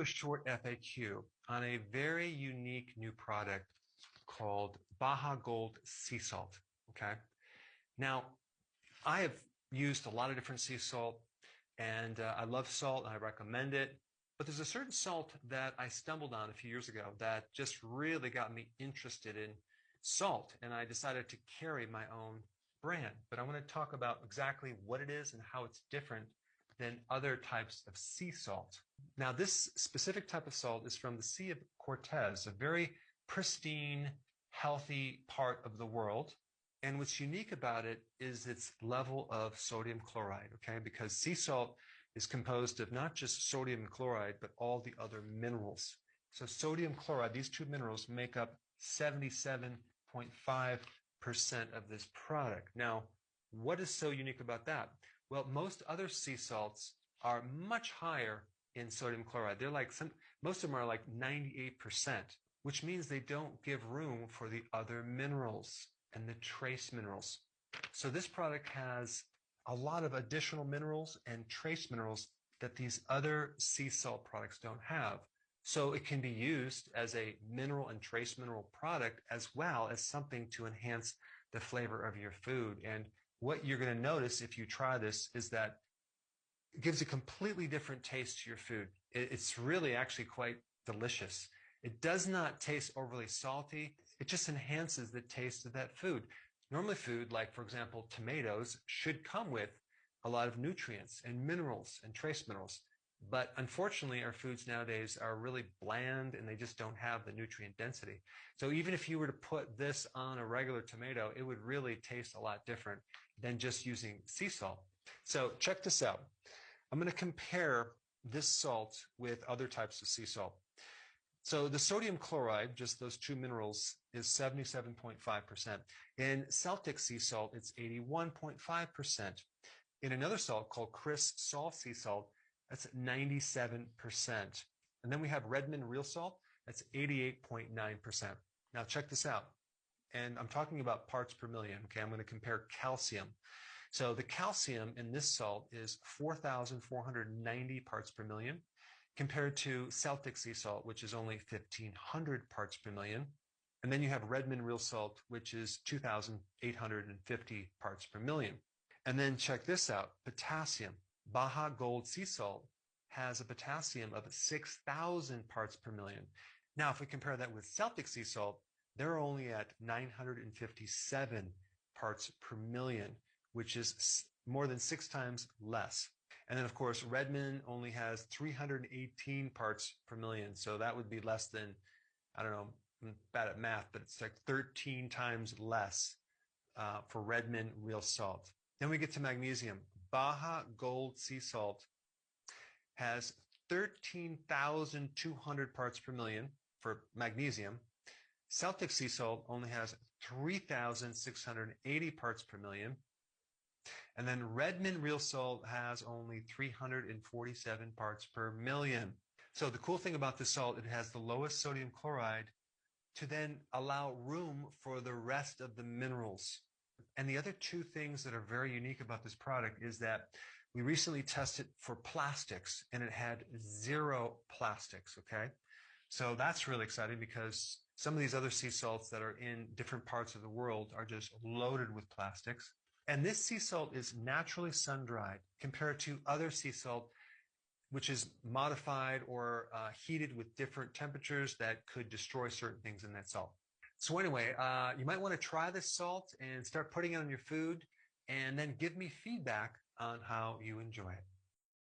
A short FAQ on a very unique new product called Baja Gold sea salt. Okay. Now, I have used a lot of different sea salt and I love salt and I recommend it. But there's a certain salt that I stumbled on a few years ago that just really got me interested in salt. And I decided to carry my own brand. But I want to talk about exactly what it is and how it's different than other types of sea salt. Now, this specific type of salt is from the Sea of Cortez, a very pristine, healthy part of the world. And what's unique about it is its level of sodium chloride, okay? Because sea salt is composed of not just sodium chloride, but all the other minerals. So sodium chloride, these two minerals make up 77.5% of this product. Now, what is so unique about that? Well, most other sea salts are much higher in sodium chloride. They're like most of them are like 98%, which means they don't give room for the other minerals and the trace minerals. So this product has a lot of additional minerals and trace minerals that these other sea salt products don't have. So it can be used as a mineral and trace mineral product as well as something to enhance the flavor of your food. And what you're going to notice if you try this is that it gives a completely different taste to your food. It's really actually quite delicious. It does not taste overly salty. It just enhances the taste of that food. Normally food, like for example, tomatoes, should come with a lot of nutrients and minerals and trace minerals. But unfortunately, our foods nowadays are really bland and they just don't have the nutrient density. So even if you were to put this on a regular tomato, it would really taste a lot different than just using sea salt. So check this out. I'm going to compare this salt with other types of sea salt. So the sodium chloride, just those two minerals, is 77.5%. In Celtic sea salt, it's 81.5%. In another salt called Crystalized sea salt, that's 97%. And then we have Redmond real salt, that's 88.9%. Now check this out. And I'm talking about parts per million. Okay, I'm going to compare calcium. So the calcium in this salt is 4,490 parts per million compared to Celtic sea salt, which is only 1,500 parts per million. And then you have Redmond real salt, which is 2,850 parts per million. And then check this out, potassium. Baja Gold sea salt has a potassium of 6,000 parts per million. Now, if we compare that with Celtic sea salt, they're only at 957 parts per million, which is more than 6 times less. And then, of course, Redmond only has 318 parts per million. So that would be less than, I don't know, I'm bad at math, but it's like 13 times less for Redmond real salt. Then we get to magnesium. Baja Gold sea salt has 13,200 parts per million for magnesium. Celtic sea salt only has 3,680 parts per million. And then Redmond real salt has only 347 parts per million. So the cool thing about this salt, it has the lowest sodium chloride to then allow room for the rest of the minerals. And the other two things that are very unique about this product is that we recently tested for plastics and it had 0 plastics, okay? So that's really exciting because some of these other sea salts that are in different parts of the world are just loaded with plastics. And this sea salt is naturally sun-dried compared to other sea salt, which is modified or heated with different temperatures that could destroy certain things in that salt. So anyway, you might want to try this salt and start putting it on your food and then give me feedback on how you enjoy it.